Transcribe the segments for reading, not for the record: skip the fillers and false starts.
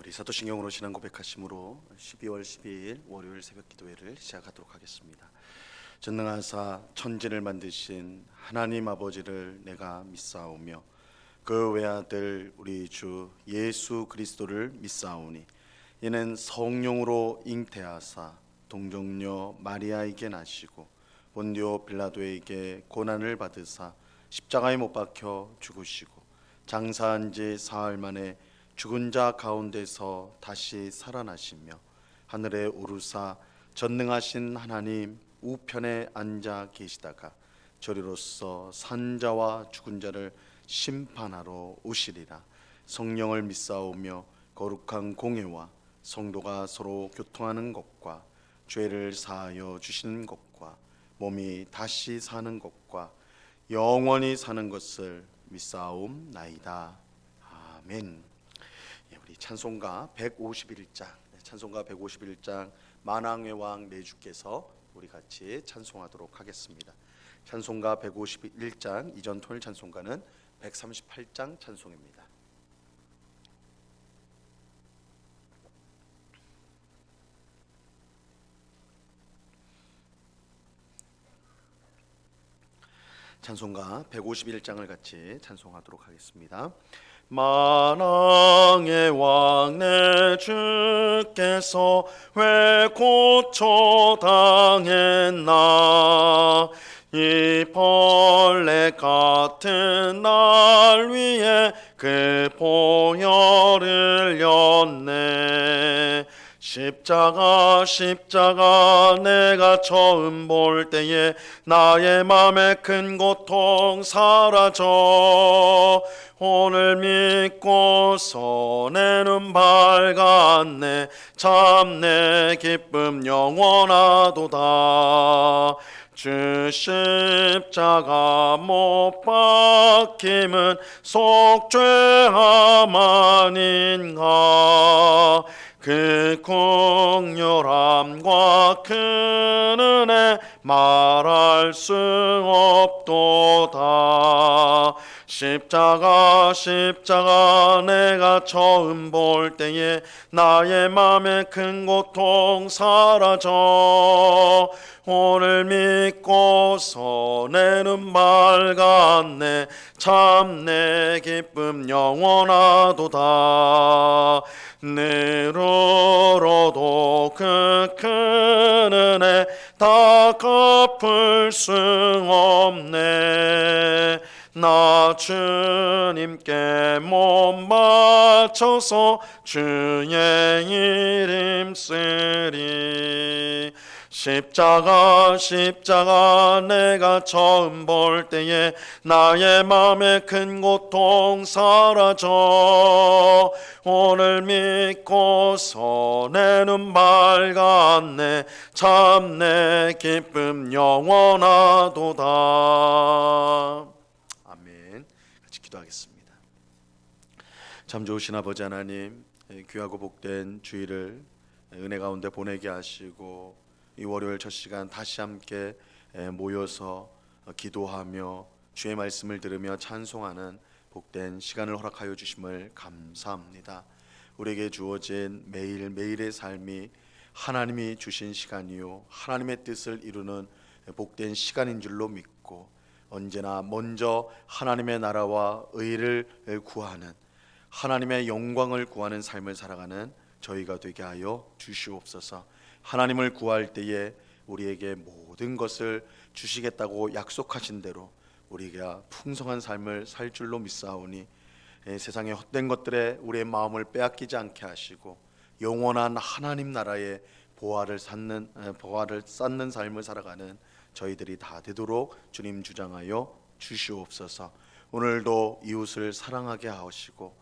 우리 사도신경으로 신앙 고백하심으로 12월 12일 월요일 새벽 기도회를 시작하도록 하겠습니다. 전능하사 천지를 만드신 하나님 아버지를 내가 믿사오며 그 외아들 우리 주 예수 그리스도를 믿사오니 이는 성령으로 잉태하사 동정녀 마리아에게 나시고 본디오 빌라도에게 고난을 받으사 십자가에 못 박혀 죽으시고 장사한 지 사흘 만에 죽은 자 가운데서 다시 살아나시며 하늘에 오르사 전능하신 하나님 우편에 앉아 계시다가 저리로서 산 자와 죽은 자를 심판하러 오시리라. 성령을 믿사오며 거룩한 공회와 성도가 서로 교통하는 것과 죄를 사하여 주시는 것과 몸이 다시 사는 것과 영원히 사는 것을 믿사옵나이다. 아멘. 우리 찬송가 151장, 찬송가 151장 만왕의 왕 내 주께서 우리 같이 찬송하도록 하겠습니다. 찬송가 151장 이전 토요일 찬송가는 138장 찬송입니다. 찬송가 151장을 같이 찬송하도록 하겠습니다. 만왕의 왕 내 주께서 왜 고초당했나. 이 벌레 같은 날 위에 그 보혈을 렸네. 십자가 내가 처음 볼 때에 나의 맘에 큰 고통 사라져 오늘 믿고서 내 눈 밝았네. 참 내 기쁨 영원하도다. 주 십자가 못 박힘은 속죄함 아닌가. 그 긍휼함과 큰 은혜 말할 수 없도다. 십자가 내가 처음 볼 때에 나의 맘에 큰 고통 사라져 오늘 믿고서 내 눈 밝았네. 참 내 기쁨 영원하도다. 내로도 그 큰 은혜 다 갚을 수 없네. 나 주님께 몸 바쳐서 주의 이름 쓰리. 십자가 내가 처음 볼 때에 나의 맘에 큰 고통 사라져 오늘 믿고서 내 눈 밝았네. 참 내 기쁨 영원하도다. 아멘. 같이 기도하겠습니다. 참 좋으신 아버지 하나님, 귀하고 복된 주일을 은혜 가운데 보내게 하시고 이 월요일 첫 시간 다시 함께 모여서 기도하며 주의 말씀을 들으며 찬송하는 복된 시간을 허락하여 주심을 감사합니다. 우리에게 주어진 매일매일의 삶이 하나님이 주신 시간이요 하나님의 뜻을 이루는 복된 시간인 줄로 믿고 언제나 먼저 하나님의 나라와 의를 구하는 하나님의 영광을 구하는 삶을 살아가는 저희가 되게 하여 주시옵소서. 하나님을 구할 때에 우리에게 모든 것을 주시겠다고 약속하신 대로 우리가 풍성한 삶을 살 줄로 믿사오니 세상의 헛된 것들에 우리의 마음을 빼앗기지 않게 하시고 영원한 하나님 나라의 보화를 쌓는 삶을 살아가는 저희들이 다 되도록 주님 주장하여 주시옵소서. 오늘도 이웃을 사랑하게 하시고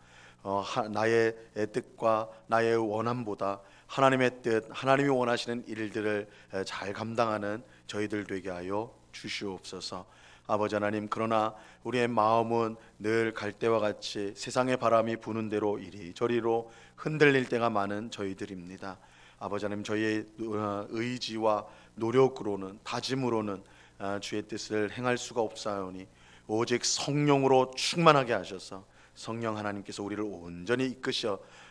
나의 뜻과 나의 원함보다 하나님의 뜻, 하나님이 원하시는 일들을 잘 감당하는 저희들 되게 하여 주시옵소서. 아버지 하나님, 그러나 우리의 마음은 늘 갈대와 같이 세상의 바람이 부는 대로 이리저리로 흔들릴 때가 많은 저희들입니다. 아버지 하나님, 저희의 의지와 노력으로는 다짐으로는 주의 뜻을 행할 수가 없사오니 오직 성령으로 충만하게 하셔서 성령 하나님께서 우리를 온전히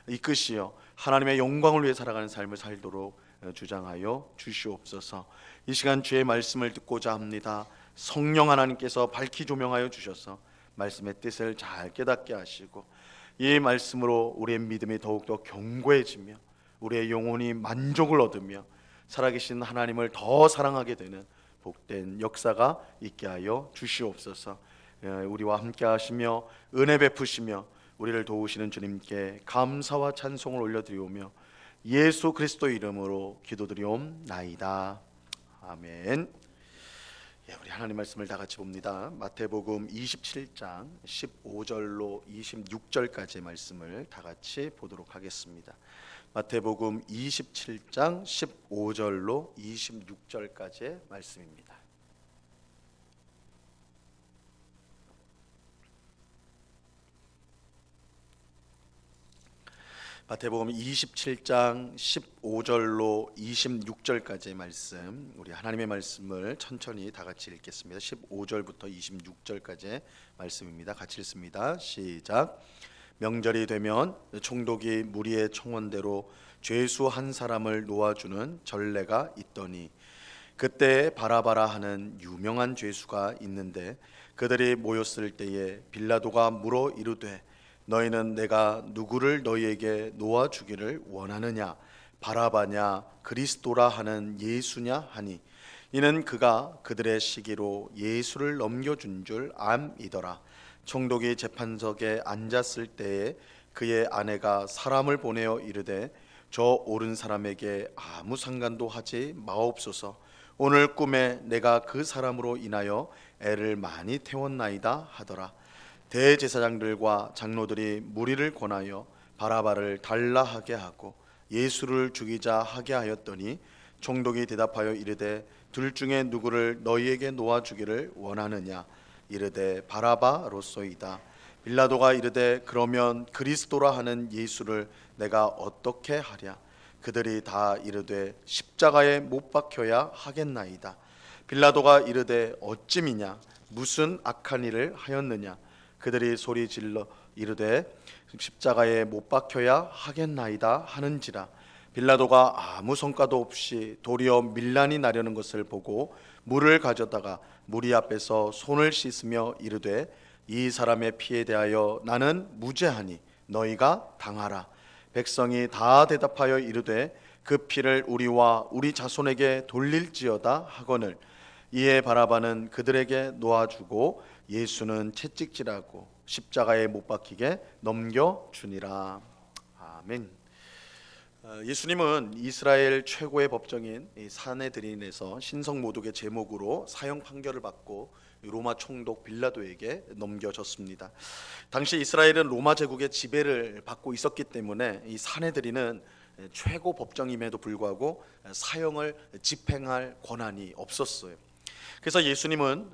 이끄시어 하나님의 영광을 위해 살아가는 삶을 살도록 주장하여 주시옵소서. 이 시간 주의 말씀을 듣고자 합니다. 성령 하나님께서 밝히 조명하여 주셔서 말씀의 뜻을 잘 깨닫게 하시고 이 말씀으로 우리의 믿음이 더욱더 견고해지며 우리의 영혼이 만족을 얻으며 살아계신 하나님을 더 사랑하게 되는 복된 역사가 있게 하여 주시옵소서. 우리와 함께 하시며 은혜 베푸시며 우리를 도우시는 주님께 감사와 찬송을 올려드리오며 예수 그리스도 이름으로 기도드리옵나이다. 아멘. 우리 하나님 말씀을 다 같이 봅니다. 마태복음 27장 15절로 26절까지의 말씀을 다 같이 보도록 하겠습니다. 마태복음 27장 15절로 26절까지의 말씀입니다. 마태복음 27장 15절로 26절까지의 말씀, 우리 하나님의 말씀을 천천히 다 같이 읽겠습니다. 15절부터 26절까지의 말씀입니다. 같이 읽습니다. 시작. 명절이 되면 총독이 무리의 청원대로 죄수 한 사람을 놓아주는 전례가 있더니 그때 바라바라 하는 유명한 죄수가 있는데 그들이 모였을 때에 빌라도가 물어 이르되 너희는 내가 누구를 너희에게 놓아주기를 원하느냐, 바라바냐 그리스도라 하는 예수냐 하니 이는 그가 그들의 시기로 예수를 넘겨준 줄 암이더라. 총독이 재판석에 앉았을 때에 그의 아내가 사람을 보내어 이르되 저 옳은 사람에게 아무 상관도 하지 마옵소서. 오늘 꿈에 내가 그 사람으로 인하여 애를 많이 태웠나이다 하더라. 대제사장들과 장로들이 무리를 권하여 바라바를 달라 하게 하고 예수를 죽이자 하게 하였더니 총독이 대답하여 이르되 둘 중에 누구를 너희에게 놓아주기를 원하느냐. 이르되 바라바로소이다. 빌라도가 이르되 그러면 그리스도라 하는 예수를 내가 어떻게 하랴. 그들이 다 이르되 십자가에 못 박혀야 하겠나이다. 빌라도가 이르되 어찌미냐, 무슨 악한 일을 하였느냐. 그들이 소리 질러 이르되 십자가에 못 박혀야 하겠나이다 하는지라. 빌라도가 아무 성과도 없이 도리어 밀란이 나려는 것을 보고 물을 가져다가 무리 앞에서 손을 씻으며 이르되 이 사람의 피에 대하여 나는 무죄하니 너희가 당하라. 백성이 다 대답하여 이르되 그 피를 우리와 우리 자손에게 돌릴지어다 하거늘 이에 바라바는 그들에게 놓아주고 예수는 채찍질하고 십자가에 못 박히게 넘겨주니라. 아멘. 예수님은 이스라엘 최고의 법정인 산헤드린에서 신성모독의 제목으로 사형 판결을 받고 로마 총독 빌라도에게 넘겨졌습니다. 당시 이스라엘은 로마 제국의 지배를 받고 있었기 때문에 이 산헤드린은 최고 법정임에도 불구하고 사형을 집행할 권한이 없었어요. 그래서 예수님은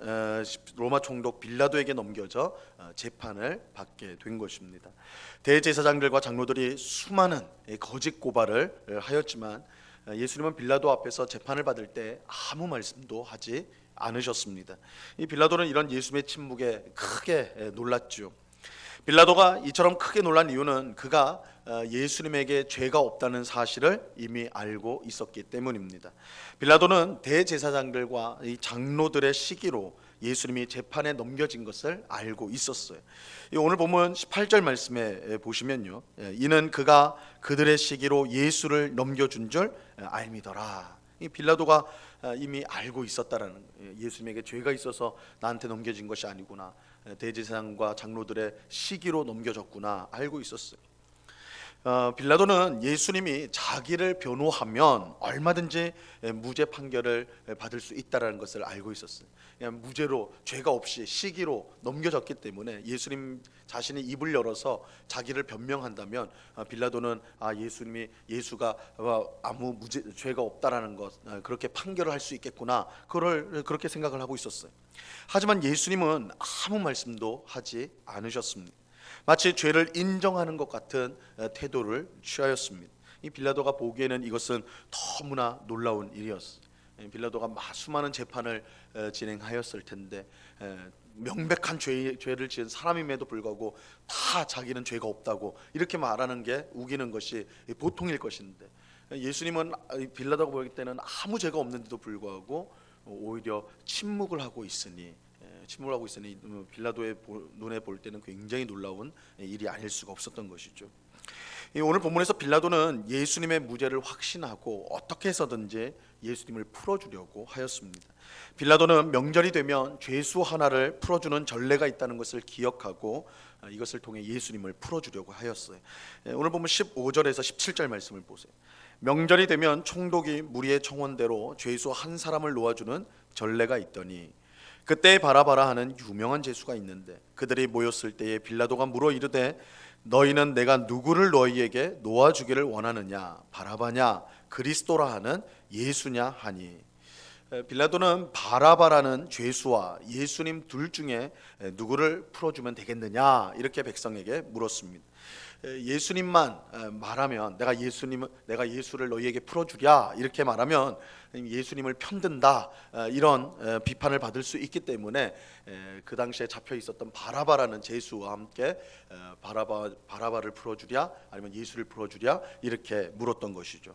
로마 총독 빌라도에게 넘겨져 재판을 받게 된 것입니다. 대제사장들과 장로들이 수많은 거짓 고발을 하였지만 예수님은 빌라도 앞에서 재판을 받을 때 아무 말씀도 하지 않으셨습니다. 이 빌라도는 이런 예수님의 침묵에 크게 놀랐죠. 빌라도가 이처럼 크게 놀란 이유는 그가 예수님에게 죄가 없다는 사실을 이미 알고 있었기 때문입니다. 빌라도는 대제사장들과 이 장로들의 시기로 예수님이 재판에 넘겨진 것을 알고 있었어요. 오늘 보면 18절 말씀에 보시면요, 이는 그가 그들의 시기로 예수를 넘겨준 줄 알미더라. 이 빌라도가 이미 알고 있었다라는 거예요. 예수님에게 죄가 있어서 나한테 넘겨진 것이 아니구나, 대제사장과 장로들의 시기로 넘겨졌구나 알고 있었어요. 빌라도는 예수님이 자기를 변호하면 얼마든지 무죄 판결을 받을 수 있다는 것을 알고 있었어요. 그냥 무죄로 죄가 없이 시기로 넘겨졌기 때문에 예수님 자신이 입을 열어서 자기를 변명한다면 빌라도는 예수가 아무 죄가 없다라는 것, 그렇게 판결을 할 수 있겠구나, 그렇게 생각을 하고 있었어요. 하지만 예수님은 아무 말씀도 하지 않으셨습니다. 마치 죄를 인정하는 것 같은 태도를 취하였습니다. 이 빌라도가 보기에는 이것은 너무나 놀라운 일이었어요. 빌라도가 수많은 재판을 진행하였을 텐데 명백한 죄를 지은 사람임에도 불구하고 다 자기는 죄가 없다고 이렇게 말하는 게 우기는 것이 보통일 것인데, 예수님은 빌라도가 보일 때는 아무 죄가 없는데도 불구하고 오히려 침묵을 하고 있으니 빌라도의 눈에 볼 때는 굉장히 놀라운 일이 아닐 수가 없었던 것이죠. 오늘 본문에서 빌라도는 예수님의 무죄를 확신하고 어떻게 해서든지 예수님을 풀어주려고 하였습니다. 빌라도는 명절이 되면 죄수 하나를 풀어주는 전례가 있다는 것을 기억하고 이것을 통해 예수님을 풀어주려고 하였어요. 오늘 보면 15절에서 17절 말씀을 보세요. 명절이 되면 총독이 무리의 청원대로 죄수 한 사람을 놓아주는 전례가 있더니 그때 바라바라 하는 유명한 죄수가 있는데 그들이 모였을 때에 빌라도가 물어 이르되 너희는 내가 누구를 너희에게 놓아주기를 원하느냐, 바라바냐, 그리스도라 하는 예수냐 하니, 빌라도는 바라바라는 죄수와 예수님 둘 중에 누구를 풀어주면 되겠느냐 이렇게 백성에게 물었습니다. 예수님만 말하면 내가 예수를 너희에게 풀어주랴 이렇게 말하면 예수님을 편든다 이런 비판을 받을 수 있기 때문에 그 당시에 잡혀 있었던 바라바라는 죄수와 함께 바라바를 풀어주랴 아니면 예수를 풀어주랴 이렇게 물었던 것이죠.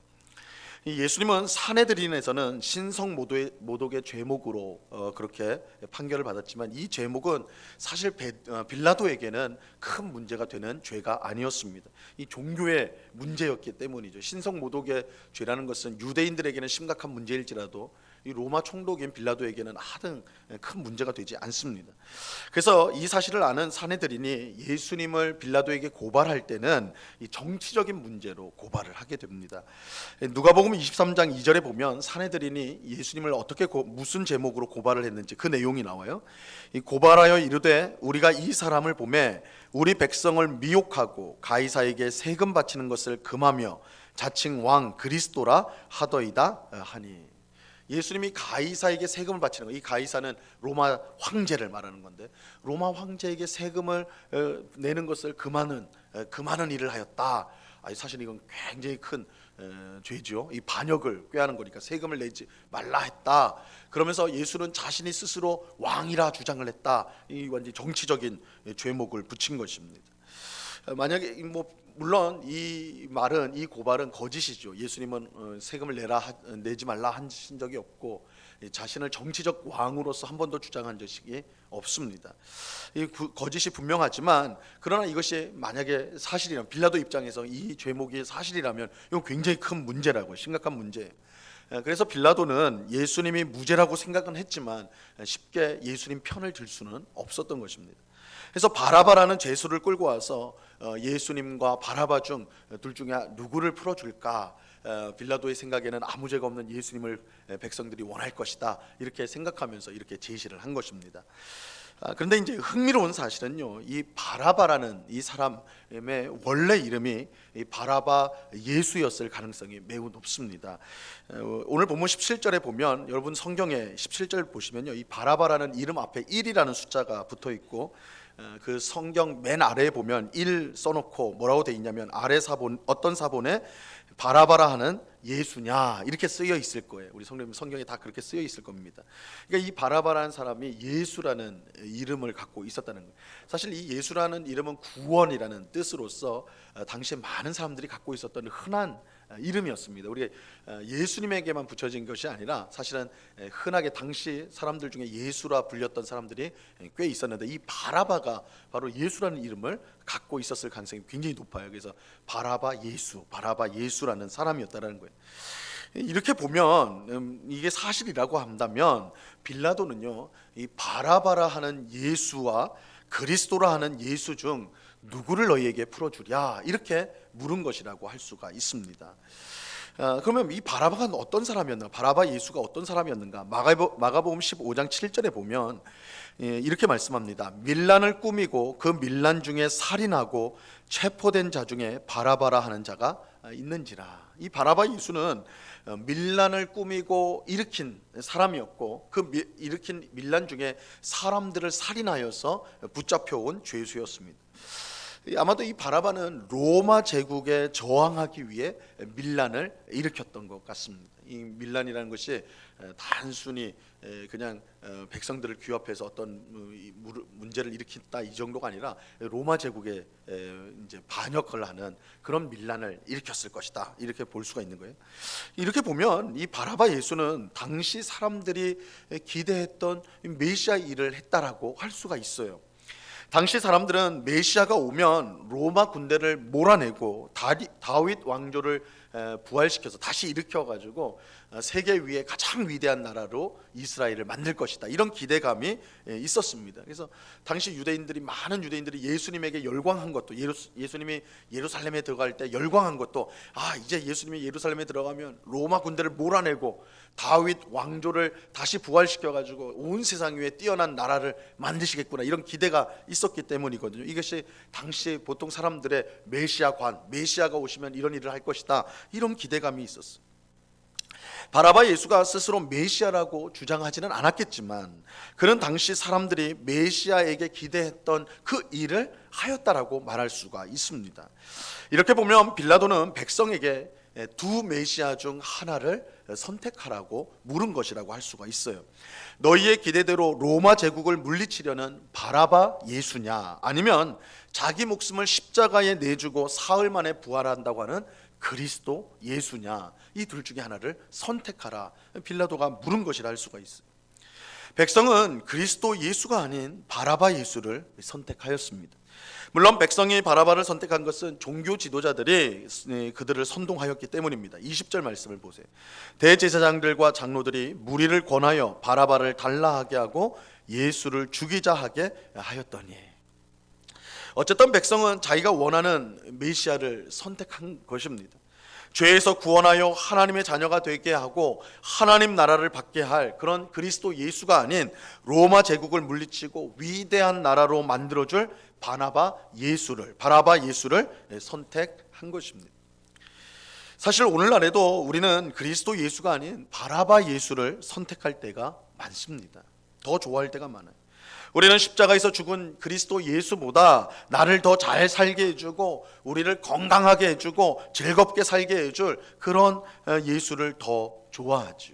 예수님은 사내들인에서는 신성모독의 죄목으로 그렇게 판결을 받았지만 이 죄목은 사실 빌라도에게는 큰 문제가 되는 죄가 아니었습니다. 이 종교의 문제였기 때문이죠. 신성모독의 죄라는 것은 유대인들에게는 심각한 문제일지라도 이 로마 총독인 빌라도에게는 하등 큰 문제가 되지 않습니다. 그래서 이 사실을 아는 사내들인이 예수님을 빌라도에게 고발할 때는 이 정치적인 문제로 고발을 하게 됩니다. 누가복음 23장 2절에 보면 사내들인이 예수님을 어떻게 무슨 제목으로 고발을 했는지 그 내용이 나와요. 이 고발하여 이르되 우리가 이 사람을 보매 우리 백성을 미혹하고 가이사에게 세금 바치는 것을 금하며 자칭 왕 그리스도라 하더이다 하니, 예수님이 가이사에게 세금을 바치는 거, 이 가이사는 로마 황제를 말하는 건데 로마 황제에게 세금을 내는 것을 금하는 일을 하였다. 사실 이건 굉장히 큰 죄죠. 이 반역을 꾀하는 거니까 세금을 내지 말라 했다. 그러면서 예수는 자신이 스스로 왕이라 주장을 했다. 이 완전 정치적인 죄목을 붙인 것입니다. 만약에 물론 이 고발은 거짓이죠. 예수님은 세금을 내지 말라 하신 적이 없고 자신을 정치적 왕으로서 한 번도 주장한 적이 없습니다. 이 거짓이 분명하지만 그러나 이것이 만약에 사실이라면 빌라도 입장에서 이 죄목이 사실이라면 이건 굉장히 큰 문제라고, 심각한 문제예요. 그래서 빌라도는 예수님이 무죄라고 생각은 했지만 쉽게 예수님 편을 들 수는 없었던 것입니다. 그래서 바라바라는 죄수를 끌고 와서 예수님과 바라바 중 둘 중에 누구를 풀어줄까, 빌라도의 생각에는 아무 죄가 없는 예수님을 백성들이 원할 것이다 이렇게 생각하면서 이렇게 제시를 한 것입니다. 그런데 이제 흥미로운 사실은요, 이 바라바라는 이 사람의 원래 이름이 이 바라바 예수였을 가능성이 매우 높습니다. 오늘 본문 17절에 보면, 여러분 성경에 17절 보시면요, 이 바라바라는 이름 앞에 1이라는 숫자가 붙어 있고 그 성경 맨 아래에 보면 1 써놓고 뭐라고 돼 있냐면 아래 사본, 어떤 사본에 바라바라 하는 예수냐 이렇게 쓰여 있을 거예요. 우리 성경에 다 그렇게 쓰여 있을 겁니다. 그러니까 이 바라바라는 사람이 예수라는 이름을 갖고 있었다는 거예요. 사실 이 예수라는 이름은 구원이라는 뜻으로서 당시에 많은 사람들이 갖고 있었던 흔한 이름이었습니다. 우리 예수님에게만 붙여진 것이 아니라 사실은 흔하게 당시 사람들 중에 예수라 불렸던 사람들이 꽤 있었는데 이 바라바가 바로 예수라는 이름을 갖고 있었을 가능성이 굉장히 높아요. 그래서 바라바 예수라는 사람이었다는 거예요. 이렇게 보면 이게 사실이라고 한다면 빌라도는요, 이 바라바라 하는 예수와 그리스도라 하는 예수 중 누구를 너희에게 풀어주랴 이렇게 물은 것이라고 할 수가 있습니다. 그러면 이 바라바가 어떤 사람이었나? 바라바 예수가 어떤 사람이었는가? 마가복음 15장 7절에 보면 이렇게 말씀합니다. 밀란을 꾸미고 그 밀란 중에 살인하고 체포된 자 중에 바라바라 하는 자가 있는지라. 이 바라바 예수는 밀란을 꾸미고 일으킨 사람이었고 그 일으킨 밀란 중에 사람들을 살인하여서 붙잡혀온 죄수였습니다. 아마도 이 바라바는 로마 제국에 저항하기 위해 밀란을 일으켰던 것 같습니다. 이 밀란이라는 것이 단순히 그냥 백성들을 규합해서 어떤 문제를 일으킨다 이 정도가 아니라 로마 제국에 이제 반역을 하는 그런 밀란을 일으켰을 것이다, 이렇게 볼 수가 있는 거예요. 이렇게 보면 이 바라바 예수는 당시 사람들이 기대했던 메시아 일을 했다라고 할 수가 있어요. 당시 사람들은 메시아가 오면 로마 군대를 몰아내고 다윗 왕조를 부활시켜서 다시 일으켜가지고 세계 위에 가장 위대한 나라로 이스라엘을 만들 것이다, 이런 기대감이 있었습니다. 그래서 당시 많은 유대인들이 예수님에게 열광한 것도, 예수님이 예루살렘에 들어갈 때 열광한 것도, 이제 예수님이 예루살렘에 들어가면 로마 군대를 몰아내고 다윗 왕조를 다시 부활시켜가지고 온 세상 위에 뛰어난 나라를 만드시겠구나, 이런 기대가 있었기 때문이거든요. 이것이 당시 보통 사람들의 메시아가 오시면 이런 일을 할 것이다, 이런 기대감이 있었어요. 바라바 예수가 스스로 메시아라고 주장하지는 않았겠지만 그는 당시 사람들이 메시아에게 기대했던 그 일을 하였다라고 말할 수가 있습니다. 이렇게 보면 빌라도는 백성에게 두 메시아 중 하나를 선택하라고 물은 것이라고 할 수가 있어요. 너희의 기대대로 로마 제국을 물리치려는 바라바 예수냐, 아니면 자기 목숨을 십자가에 내주고 사흘 만에 부활한다고 하는 그리스도 예수냐, 이 둘 중에 하나를 선택하라, 빌라도가 물은 것이라 할 수가 있어요. 백성은 그리스도 예수가 아닌 바라바 예수를 선택하였습니다. 물론 백성이 바라바를 선택한 것은 종교 지도자들이 그들을 선동하였기 때문입니다. 20절 말씀을 보세요. 대제사장들과 장로들이 무리를 권하여 바라바를 달라하게 하고 예수를 죽이자 하게 하였더니, 어쨌든 백성은 자기가 원하는 메시아를 선택한 것입니다. 죄에서 구원하여 하나님의 자녀가 되게 하고 하나님 나라를 받게 할 그런 그리스도 예수가 아닌 로마 제국을 물리치고 위대한 나라로 만들어줄 바라바 예수를 선택한 것입니다. 사실 오늘날에도 우리는 그리스도 예수가 아닌 바라바 예수를 선택할 때가 많습니다. 더 좋아할 때가 많아요. 우리는 십자가에서 죽은 그리스도 예수보다 나를 더 잘 살게 해주고 우리를 건강하게 해주고 즐겁게 살게 해줄 그런 예수를 더 좋아하죠.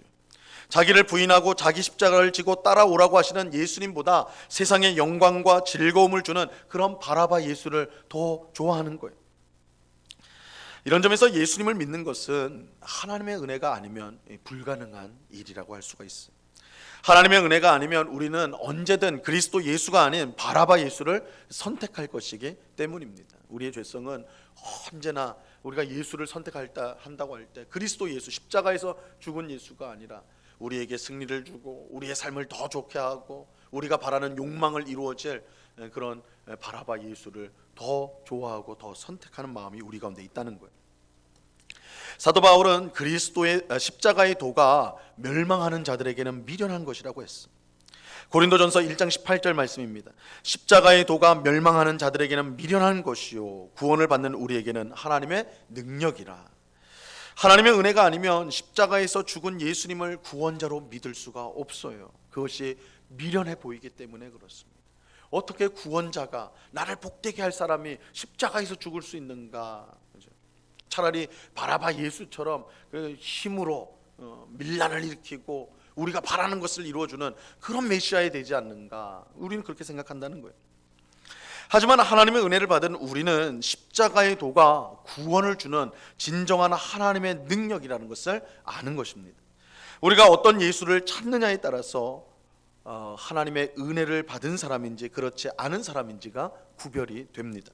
자기를 부인하고 자기 십자가를 지고 따라오라고 하시는 예수님보다 세상에 영광과 즐거움을 주는 그런 바라바 예수를 더 좋아하는 거예요. 이런 점에서 예수님을 믿는 것은 하나님의 은혜가 아니면 불가능한 일이라고 할 수가 있어요. 하나님의 은혜가 아니면 우리는 언제든 그리스도 예수가 아닌 바라바 예수를 선택할 것이기 때문입니다. 우리의 죄성은 언제나 우리가 예수를 선택한다고 할 때 그리스도 예수, 십자가에서 죽은 예수가 아니라 우리에게 승리를 주고 우리의 삶을 더 좋게 하고 우리가 바라는 욕망을 이루어질 그런 바라바 예수를 더 좋아하고 더 선택하는 마음이 우리 가운데 있다는 거예요. 사도 바울은 그리스도의 십자가의 도가 멸망하는 자들에게는 미련한 것이라고 했습니다. 고린도전서 1장 18절 말씀입니다. 십자가의 도가 멸망하는 자들에게는 미련한 것이요 구원을 받는 우리에게는 하나님의 능력이라. 하나님의 은혜가 아니면 십자가에서 죽은 예수님을 구원자로 믿을 수가 없어요. 그것이 미련해 보이기 때문에 그렇습니다. 어떻게 구원자가, 나를 복되게 할 사람이 십자가에서 죽을 수 있는가? 차라리 바라바 예수처럼 그 힘으로 밀란을 일으키고 우리가 바라는 것을 이루어주는 그런 메시아에 되지 않는가? 우리는 그렇게 생각한다는 거예요. 하지만 하나님의 은혜를 받은 우리는 십자가의 도가 구원을 주는 진정한 하나님의 능력이라는 것을 아는 것입니다. 우리가 어떤 예수를 찾느냐에 따라서 하나님의 은혜를 받은 사람인지 그렇지 않은 사람인지가 구별이 됩니다.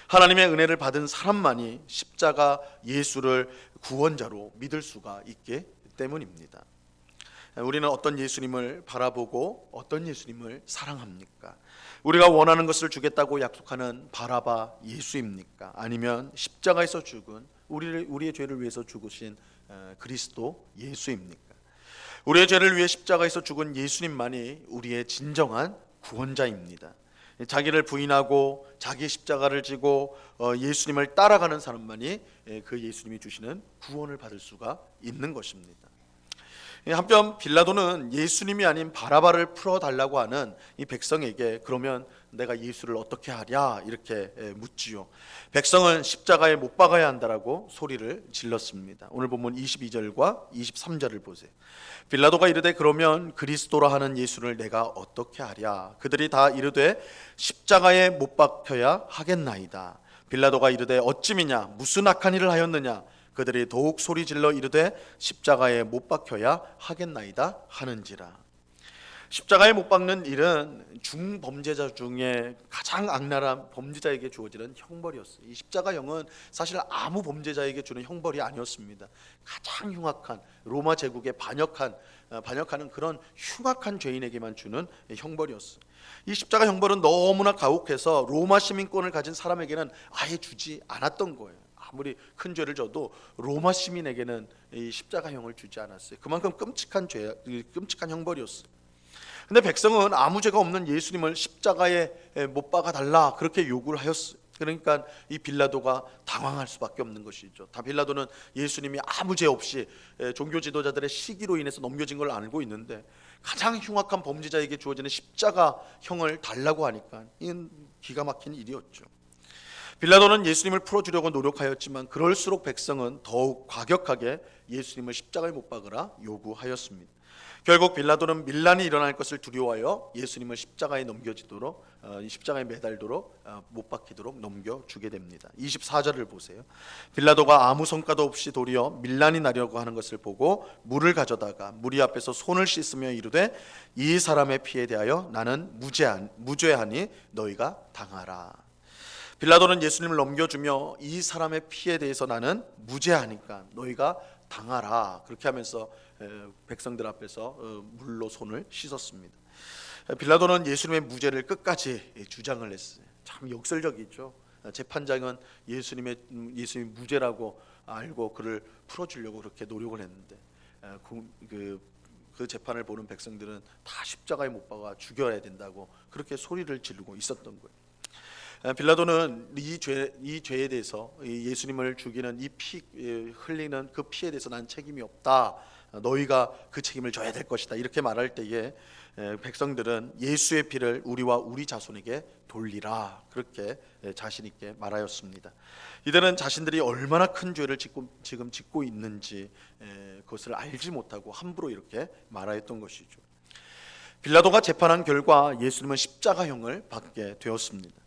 하나님의 은혜를 받은 사람만이 십자가 예수를 구원자로 믿을 수가 있기 때문입니다. 우리는 어떤 예수님을 바라보고 어떤 예수님을 사랑합니까? 우리가 원하는 것을 주겠다고 약속하는 바라바 예수입니까? 아니면 십자가에서 죽은 우리의 죄를 위해서 죽으신 그리스도 예수입니까? 우리의 죄를 위해 십자가에서 죽은 예수님만이 우리의 진정한 구원자입니다. 자기를 부인하고 자기 십자가를 지고 예수님을 따라가는 사람만이 그 예수님이 주시는 구원을 받을 수가 있는 것입니다. 한편 빌라도는 예수님이 아닌 바라바를 풀어달라고 하는 이 백성에게 그러면 내가 예수를 어떻게 하랴 이렇게 묻지요. 백성은 십자가에 못 박아야 한다라고 소리를 질렀습니다. 오늘 본문 22절과 23절을 보세요. 빌라도가 이르되 그러면 그리스도라 하는 예수를 내가 어떻게 하랴. 그들이 다 이르되 십자가에 못 박혀야 하겠나이다. 빌라도가 이르되 어찌미냐 무슨 악한 일을 하였느냐. 그들이 더욱 소리질러 이르되 십자가에 못 박혀야 하겠나이다 하는지라. 십자가에 못 박는 일은 중범죄자 중에 가장 악랄한 범죄자에게 주어지는 형벌이었어요. 이 십자가형은 사실 아무 범죄자에게 주는 형벌이 아니었습니다. 가장 흉악한 로마 제국에 반역하는 그런 흉악한 죄인에게만 주는 형벌이었어요. 이 십자가 형벌은 너무나 가혹해서 로마 시민권을 가진 사람에게는 아예 주지 않았던 거예요. 아무리 큰 죄를 져도 로마 시민에게는 이 십자가형을 주지 않았어요. 그만큼 끔찍한 형벌이었어요. 근데 백성은 아무 죄가 없는 예수님을 십자가에 못 박아 달라 그렇게 요구를 하였어요. 그러니까 이 빌라도가 당황할 수밖에 없는 것이죠. 다 빌라도는 예수님이 아무 죄 없이 종교 지도자들의 시기로 인해서 넘겨진 걸 알고 있는데 가장 흉악한 범죄자에게 주어지는 십자가형을 달라고 하니까 이건 기가 막힌 일이었죠. 빌라도는 예수님을 풀어주려고 노력하였지만 그럴수록 백성은 더욱 과격하게 예수님을 십자가에 못 박으라 요구하였습니다. 결국 빌라도는 밀란이 일어날 것을 두려워하여 예수님을 십자가에 매달도록 못 박히도록 넘겨주게 됩니다. 24절을 보세요. 빌라도가 아무 성과도 없이 도리어 밀란이 나려고 하는 것을 보고 물을 가져다가 무리 앞에서 손을 씻으며 이르되 이 사람의 피에 대하여 나는 무죄하니 너희가 당하라. 빌라도는 예수님을 넘겨주며 이 사람의 피에 대해서 나는 무죄하니까 너희가 당하라 그렇게 하면서 백성들 앞에서 물로 손을 씻었습니다. 빌라도는 예수님의 무죄를 끝까지 주장을 했어요. 참 역설적이죠. 재판장은 예수님이 무죄라고 알고 그를 풀어주려고 그렇게 노력을 했는데 그 재판을 보는 백성들은 다 십자가에 못 박아 죽여야 된다고 그렇게 소리를 지르고 있었던 거예요. 빌라도는 이 죄에 대해서 예수님을 죽이는 이 피 흘리는 그 피에 대해서 난 책임이 없다. 너희가 그 책임을 져야 될 것이다. 이렇게 말할 때에 백성들은 예수의 피를 우리와 우리 자손에게 돌리라. 그렇게 자신 있게 말하였습니다. 이들은 자신들이 얼마나 큰 죄를 지금 짓고 있는지 그것을 알지 못하고 함부로 이렇게 말하였던 것이죠. 빌라도가 재판한 결과 예수님은 십자가형을 받게 되었습니다.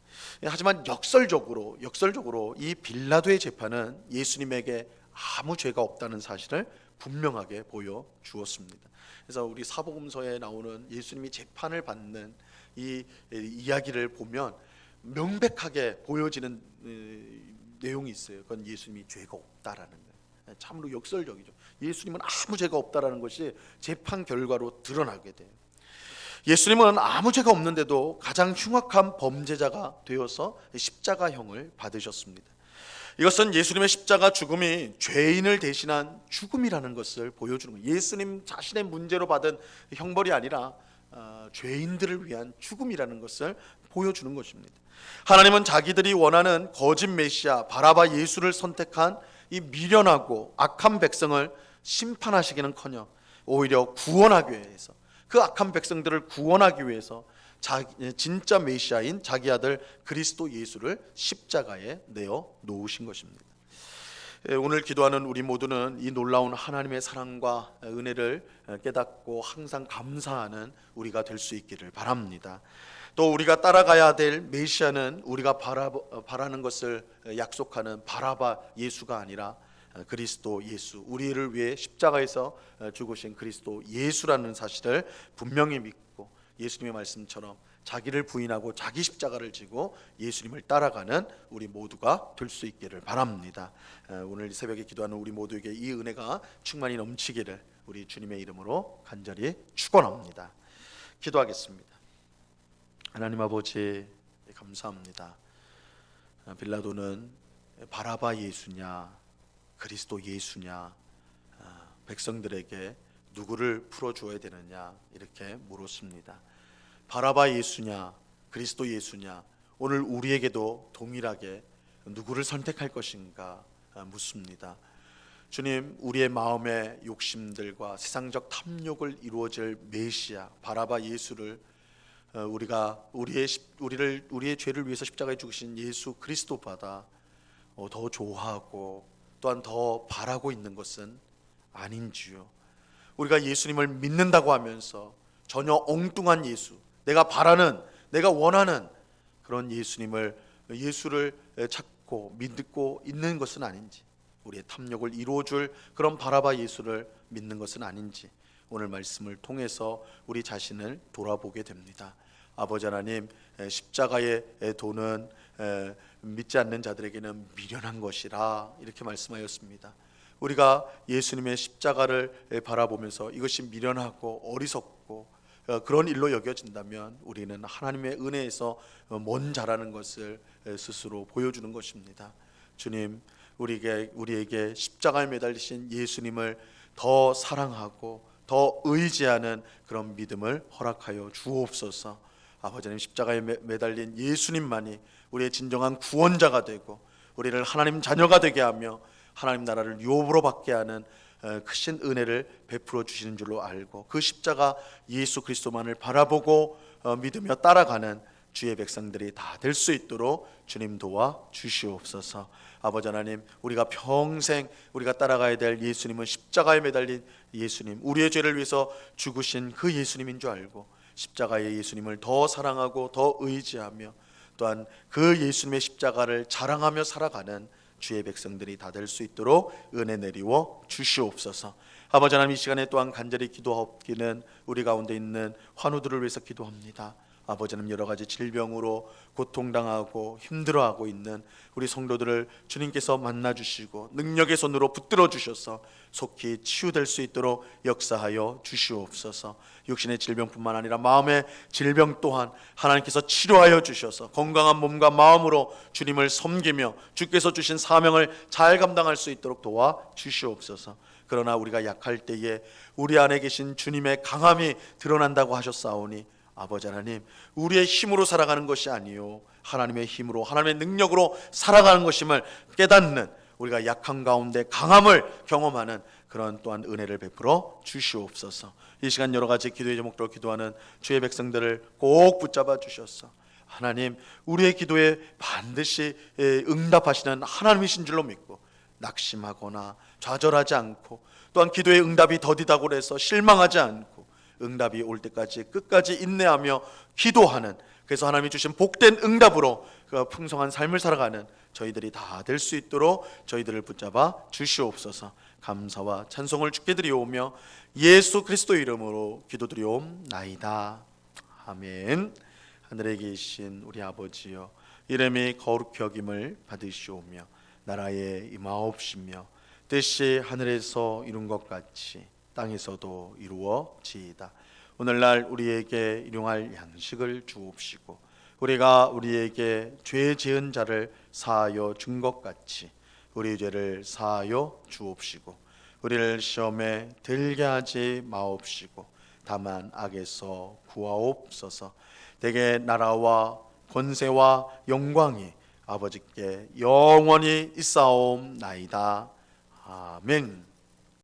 하지만 역설적으로 이 빌라도의 재판은 예수님에게 아무 죄가 없다는 사실을 분명하게 보여주었습니다. 그래서 우리 사복음서에 나오는 예수님이 재판을 받는 이 이야기를 보면 명백하게 보여지는 내용이 있어요. 그건 예수님이 죄가 없다라는 거예요. 참으로 역설적이죠. 예수님은 아무 죄가 없다라는 것이 재판 결과로 드러나게 돼요. 예수님은 아무 죄가 없는데도 가장 흉악한 범죄자가 되어서 십자가형을 받으셨습니다. 이것은 예수님의 십자가 죽음이 죄인을 대신한 죽음이라는 것을 보여주는 거예요. 예수님 자신의 문제로 받은 형벌이 아니라 죄인들을 위한 죽음이라는 것을 보여주는 것입니다. 하나님은 자기들이 원하는 거짓 메시아 바라바 예수를 선택한 이 미련하고 악한 백성을 심판하시기는커녕 오히려 구원하기 위해서 그 악한 백성들을 구원하기 위해서 진짜 메시아인 자기 아들 그리스도 예수를 십자가에 내어 놓으신 것입니다. 오늘 기도하는 우리 모두는 이 놀라운 하나님의 사랑과 은혜를 깨닫고 항상 감사하는 우리가 될 수 있기를 바랍니다. 또 우리가 따라가야 될 메시아는 우리가 바라는 것을 약속하는 바라바 예수가 아니라 그리스도 예수, 우리를 위해 십자가에서 죽으신 그리스도 예수라는 사실을 분명히 믿고 예수님의 말씀처럼 자기를 부인하고 자기 십자가를 지고 예수님을 따라가는 우리 모두가 될 수 있기를 바랍니다. 오늘 새벽에 기도하는 우리 모두에게 이 은혜가 충만히 넘치기를 우리 주님의 이름으로 간절히 축원합니다. 기도하겠습니다. 하나님 아버지 감사합니다. 빌라도는 바라바 예수냐 그리스도 예수냐 백성들에게 누구를 풀어주어야 되느냐 이렇게 물었습니다. 바라바 예수냐 그리스도 예수냐 오늘 우리에게도 동일하게 누구를 선택할 것인가 묻습니다. 주님, 우리의 마음의 욕심들과 세상적 탐욕을 이루어질 메시아 바라바 예수를 우리가 우리의 죄를 위해서 십자가에 죽으신 예수 그리스도보다 더 좋아하고 또한 더 바라고 있는 것은 아닌지요. 우리가 예수님을 믿는다고 하면서 전혀 엉뚱한 예수, 내가 바라는, 내가 원하는 그런 예수를 찾고 믿고 있는 것은 아닌지, 우리의 탐욕을 이루어줄 그런 바라바 예수를 믿는 것은 아닌지 오늘 말씀을 통해서 우리 자신을 돌아보게 됩니다. 아버지 하나님, 십자가의 도는 믿지 않는 자들에게는 미련한 것이라 이렇게 말씀하였습니다. 우리가 예수님의 십자가를 바라보면서 이것이 미련하고 어리석고 그런 일로 여겨진다면 우리는 하나님의 은혜에서 먼 자라는 것을 스스로 보여주는 것입니다. 주님, 우리에게 십자가에 매달리신 예수님을 더 사랑하고 더 의지하는 그런 믿음을 허락하여 주옵소서. 아버지 하나님, 십자가에 매달린 예수님만이 우리의 진정한 구원자가 되고 우리를 하나님 자녀가 되게 하며 하나님 나라를 유업으로 받게 하는 크신 은혜를 베풀어 주시는 줄로 알고 그 십자가 예수 그리스도만을 바라보고 믿으며 따라가는 주의 백성들이 다 될 수 있도록 주님 도와 주시옵소서. 아버지 하나님, 우리가 평생 우리가 따라가야 될 예수님은 십자가에 매달린 예수님, 우리의 죄를 위해서 죽으신 그 예수님인 줄 알고 십자가의 예수님을 더 사랑하고 더 의지하며 또한 그 예수님의 십자가를 자랑하며 살아가는 주의 백성들이 다 될 수 있도록 은혜 내리워 주시옵소서. 아버지 하나님, 이 시간에 또한 간절히 기도하옵기는 우리 가운데 있는 환우들을 위해서 기도합니다. 아버지 하나님, 여러 가지 질병으로 고통당하고 힘들어하고 있는 우리 성도들을 주님께서 만나주시고 능력의 손으로 붙들어 주셔서 속히 치유될 수 있도록 역사하여 주시옵소서. 육신의 질병뿐만 아니라 마음의 질병 또한 하나님께서 치료하여 주셔서 건강한 몸과 마음으로 주님을 섬기며 주께서 주신 사명을 잘 감당할 수 있도록 도와 주시옵소서. 그러나 우리가 약할 때에 우리 안에 계신 주님의 강함이 드러난다고 하셨사오니 아버지 하나님, 우리의 힘으로 살아가는 것이 아니요 하나님의 힘으로 하나님의 능력으로 살아가는 것임을 깨닫는 우리가 약한 가운데 강함을 경험하는 그런 또한 은혜를 베풀어 주시옵소서. 이 시간 여러 가지 기도의 제목들로 기도하는 주의 백성들을 꼭 붙잡아 주셔서 하나님, 우리의 기도에 반드시 응답하시는 하나님이신 줄로 믿고 낙심하거나 좌절하지 않고 또한 기도의 응답이 더디다고 해서 실망하지 않고 응답이 올 때까지 끝까지 인내하며 기도하는, 그래서 하나님이 주신 복된 응답으로 그 풍성한 삶을 살아가는 저희들이 다 될 수 있도록 저희들을 붙잡아 주시옵소서. 감사와 찬송을 주께 드리오며 예수 그리스도 이름으로 기도드리옵나이다. 아멘. 하늘에 계신 우리 아버지여, 이름이 거룩히 여김을 받으시오며 나라에 임하옵시며 뜻이 하늘에서 이룬 것 같이 땅에서도 이루어지이다. 오늘날 우리에게 일용할 양식을 주옵시고 우리가 우리에게 죄 지은 자를 사하여 준 것 같이 우리 죄를 사하여 주옵시고 우리를 시험에 들게 하지 마옵시고 다만 악에서 구하옵소서. 대개 나라와 권세와 영광이 아버지께 영원히 있사옵나이다. 아멘.